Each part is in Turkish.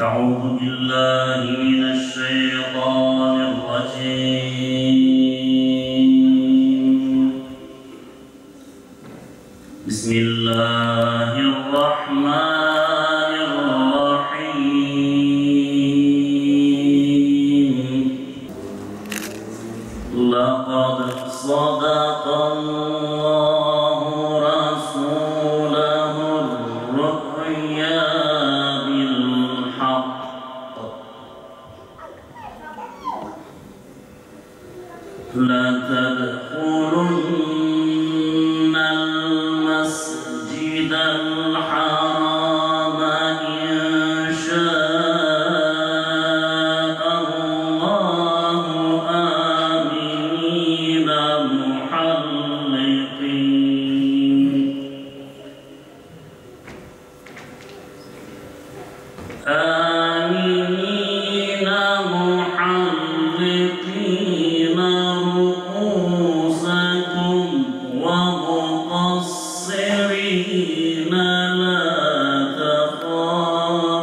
أعوذ بالله من الشيطان الرجيم. بسم الله الرحمن الرحيم. لقد صدق الله رسوله الرؤيا بالحق لتدخلن المسجد الحرام إن شاء الله آمنين محلقين رؤوسكم ومقصرين لا تخافون.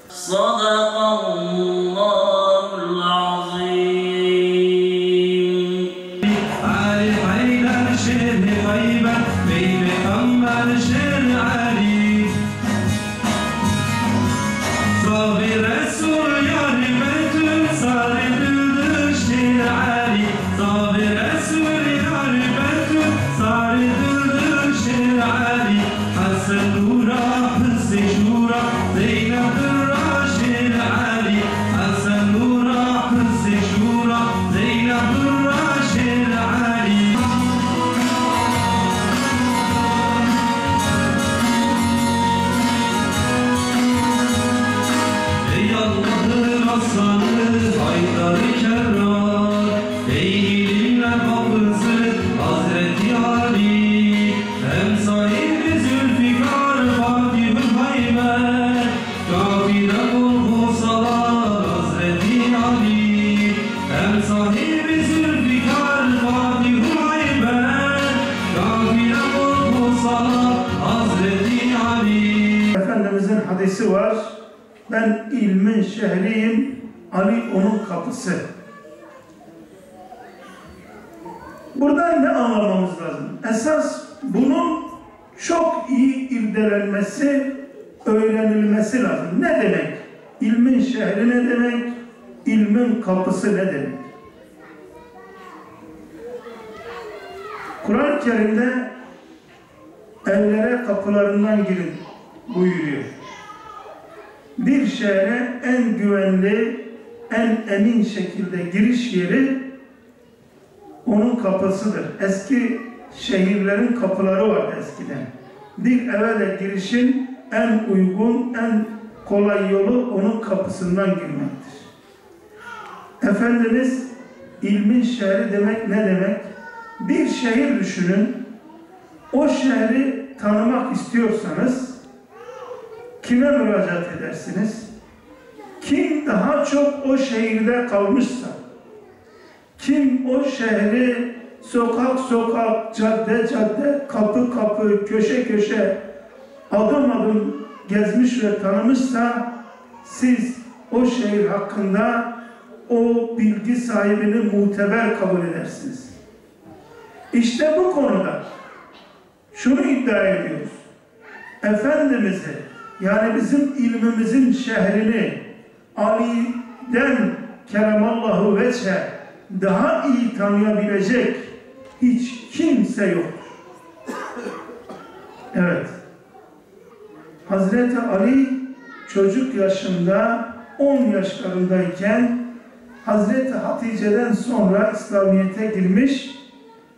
صدق الله العظيم. علي حيدر شير خيبة بيبي أمر شير علي صافي رسول يا ربتل صار دلدل شير علي صافي رسول يا ربتل صار دلدل شير علي حسن نورا حسن شورا زينب الراشد علي حسن نورا حسن شورا زينب الراشد علي. Ey Allah'ın aslanı Haydar-ı Kerrar, ey ilimler kapısı Hazreti Ali, hem sahibi Zülfikar Fatih-ül Hayber, kafile korku salar Hazreti Ali, hem sahibi Zülfikar Fatih-ül Hayber, kafile korku salar Hazreti Ali. Efendimizin hadisi var. Ben ilmin şehriyim, Ali onun kapısı. Buradan ne anlamamız lazım? Esas bunun çok iyi irdelenmesi, öğrenilmesi lazım. Ne demek? İlmin şehri ne demek? İlmin kapısı ne demek? Kur'an-ı Kerim'de evlere kapılarından girin buyuruyor. Bir şehre en güvenli, en emin şekilde giriş yeri onun kapısıdır. Eski şehirlerin kapıları vardı eskiden. Bir eve de girişin en uygun, en kolay yolu onun kapısından girmektir. Efendimiz ilmin şehri demek ne demek? Bir şehir düşünün. O şehri tanımak istiyorsanız kime müracaat edersiniz? Kim daha çok o şehirde kalmışsa, kim o şehri sokak sokak, cadde cadde, kapı kapı, köşe köşe, adım adım gezmiş ve tanımışsa, siz o şehir hakkında o bilgi sahibini muteber kabul edersiniz. İşte bu konuda şunu iddia ediyoruz. Efendimiz'i, yani bizim ilmimizin şehrini Ali'den keremallahu veçhe daha iyi tanıyabilecek hiç kimse yoktur. Evet. Hazreti Ali çocuk yaşında 10 yaşlarındayken Hazreti Hatice'den sonra İslamiyet'e girmiş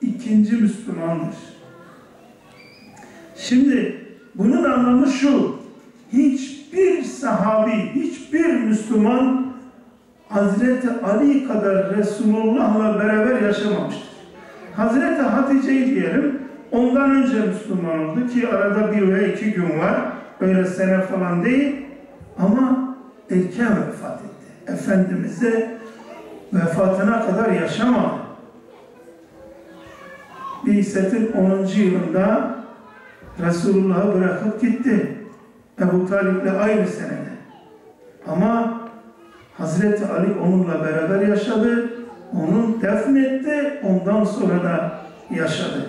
ikinci Müslümandır. Şimdi bunun anlamı şu: hiçbir sahabi, hiçbir Müslüman Hazreti Ali kadar Resulullah'la beraber yaşamamıştır. Hazreti Hatice'yi diyelim, ondan önce Müslüman oldu ki arada 1 ve 2 gün var, öyle sene falan değil, ama erken vefat etti. Efendimiz de vefatına kadar yaşamadı. Bi'set'in 10. yılında Resulullah'ı bırakıp gitti. Ebu Talib'le aynı senede. Ama Hazreti Ali onunla beraber yaşadı. Onu defnetti. Ondan sonra da yaşadı.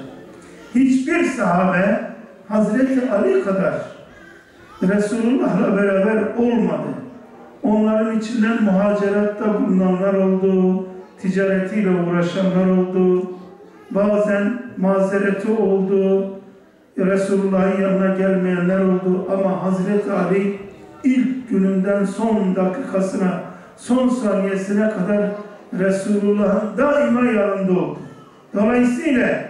Hiçbir sahabe Hazreti Ali kadar Resulullah'la beraber olmadı. Onların içinden muhaceratta bulunanlar oldu, ticaretiyle uğraşanlar oldu, bazen mazereti oldu, Resulullah'ın yanına gelmeyenler oldu ama Hazreti Ali ilk gününden son dakikasına, son saniyesine kadar Resulullah'ın daima yanında oldu. Dolayısıyla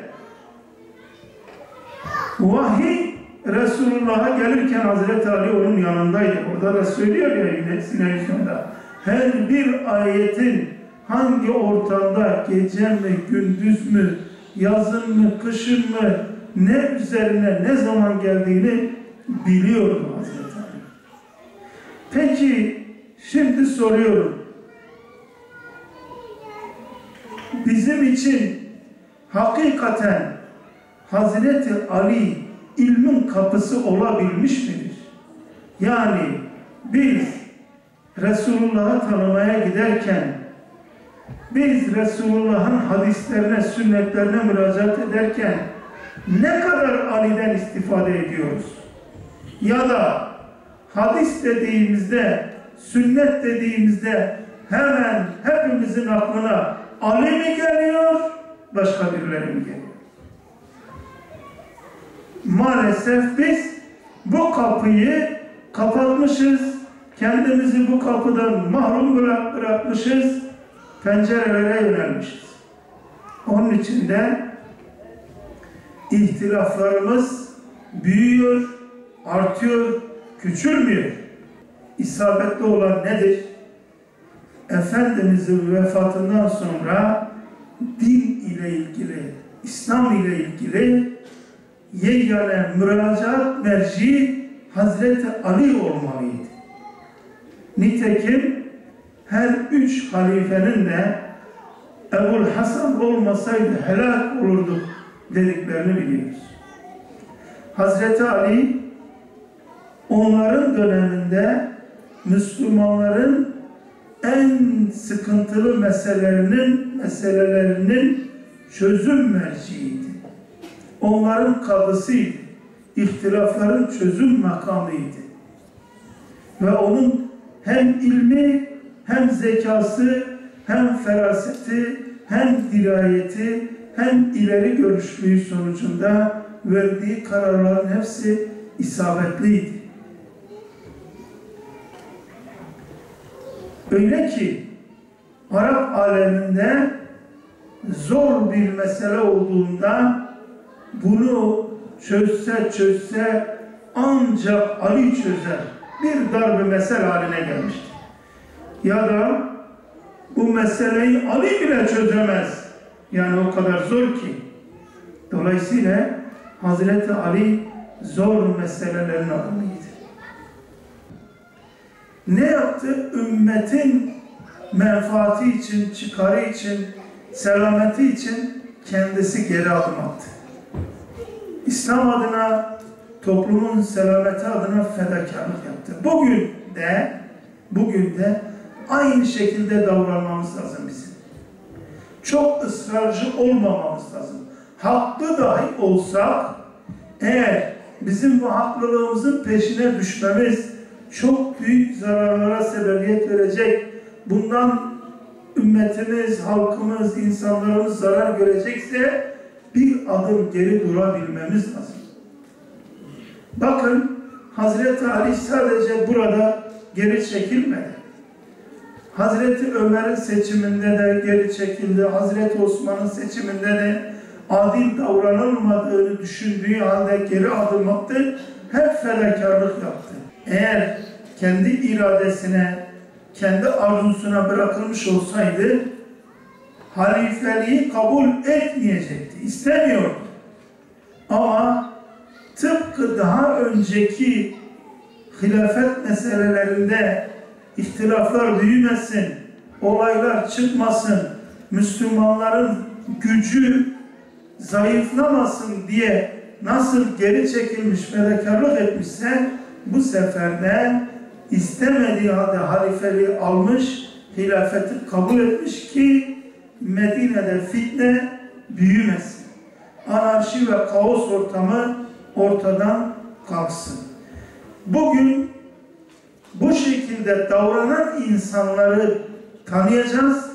vahiy Resulullah'a gelirken Hazreti Ali onun yanındaydı. Orada da söylüyor ya yine Sinevizyon'da. Her bir ayetin hangi ortamda, gece mi, gündüz mü, yazın mı, kışın mı, ne üzerine, ne zaman geldiğini biliyordu Hazreti Ali. Peki, şimdi soruyorum. Bizim için hakikaten Hazreti Ali ilmin kapısı olabilmiş midir? Yani biz Resulullah'ı tanımaya giderken, biz Resulullah'ın hadislerine, sünnetlerine müracaat ederken ne kadar Ali'den istifade ediyoruz? Ya da hadis dediğimizde, sünnet dediğimizde hemen hepimizin aklına Ali mi geliyor, başka birileri mi geliyor? Maalesef biz bu kapıyı kapatmışız, kendimizi bu kapıdan mahrum bırakmışız, pencerelere yönelmişiz. Onun için de ihtilaflarımız büyüyor, artıyor, küçülmüyor. İsabetli olan nedir? Efendimizin vefatından sonra din ile ilgili, İslam ile ilgili yegane müracaat merci Hazreti Ali olmalıydı. Nitekim her üç halifenin de Ebu'l Hasan olmasaydı helak olurduk dediklerini biliyoruz. Hazreti Ali onların döneminde Müslümanların en sıkıntılı meselelerinin çözüm merciiydi. Onların kadısıydı. İhtilafların çözüm makamıydı. Ve onun hem ilmi, hem zekası, hem feraseti, hem dirayeti, hem ileri görüşlüğü sonucunda verdiği kararların hepsi isabetliydi. Öyle ki Arap aleminde zor bir mesele olduğunda bunu çözse ancak Ali çözer. Bir dar bir mesele haline gelmiştir. Ya da bu meseleyi Ali bile çözemez. Yani o kadar zor ki. Dolayısıyla Hazreti Ali zor meselelerin adamıydı. Ne yaptı? Ümmetin menfaati için, çıkarı için, selameti için kendisi geri adım attı. İslam adına, toplumun selameti adına fedakarlık yaptı. Bugün de aynı şekilde davranmamız lazım bizim. Çok ısrarcı olmamamız lazım. Haklı dahi olsak, eğer bizim bu haklılığımızın peşine düşmemiz çok büyük zararlara sebebiyet verecek, bundan ümmetimiz, halkımız, insanlarımız zarar görecekse bir adım geri durabilmemiz lazım. Bakın, Hazreti Ali sadece burada geri çekilmedi. Hazreti Ömer'in seçiminde de geri çekildi. Hazreti Osman'ın seçiminde de adil davranılmadığını düşündüğü halde geri adım attı. Hep fedakarlık yaptı. Eğer kendi iradesine, kendi arzusuna bırakılmış olsaydı halifeliği kabul etmeyecekti. İstemiyordu. Ama tıpkı daha önceki hilafet meselelerinde ihtilaflar büyümesin, olaylar çıkmasın, Müslümanların gücü zayıflamasın diye nasıl geri çekilmiş, fedakarlık etmişse bu seferden istemediği halde halifeliği almış, hilafeti kabul etmiş ki Medine'de fitne büyümesin. Anarşi ve kaos ortamı ortadan kalksın. Bugün bu şekilde davranan insanları tanıyacağız.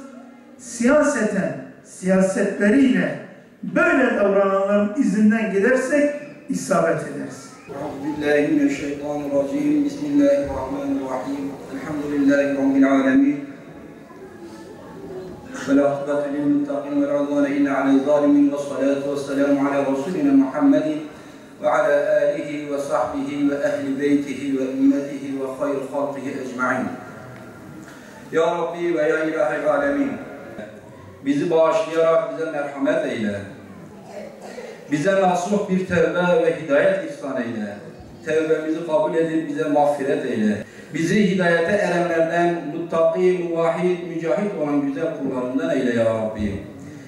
Siyaseten, siyasetleriyle böyle davrananların izinden gidersek isabet ederiz. Euzubillahimineşşeytanirracim. Bismillahirrahmanirrahim. Elhamdülillahi Rabbil alemin. Ve la akıbetü lil muttaqin ve la udvane illa alel zalimin ve salatu ve selamu ala Resulina Muhammedin ve ala alihi ve sahbihi ve ehli beytihi ve ümmetihi ve hayr halkihi ecma'in. Ya Rabbi ve ya ilahi alemin. Bizi bağışlayarak bize merhamet eyle. Bize nasuh bir tevbe ve hidayet ihsan eyle. Tevbemizi kabul edip bize mağfiret eyle. Bizi hidayete erenlerden, muttaki, muvahhid, mücahit olan güzel kullarından eyle ya Rabbi.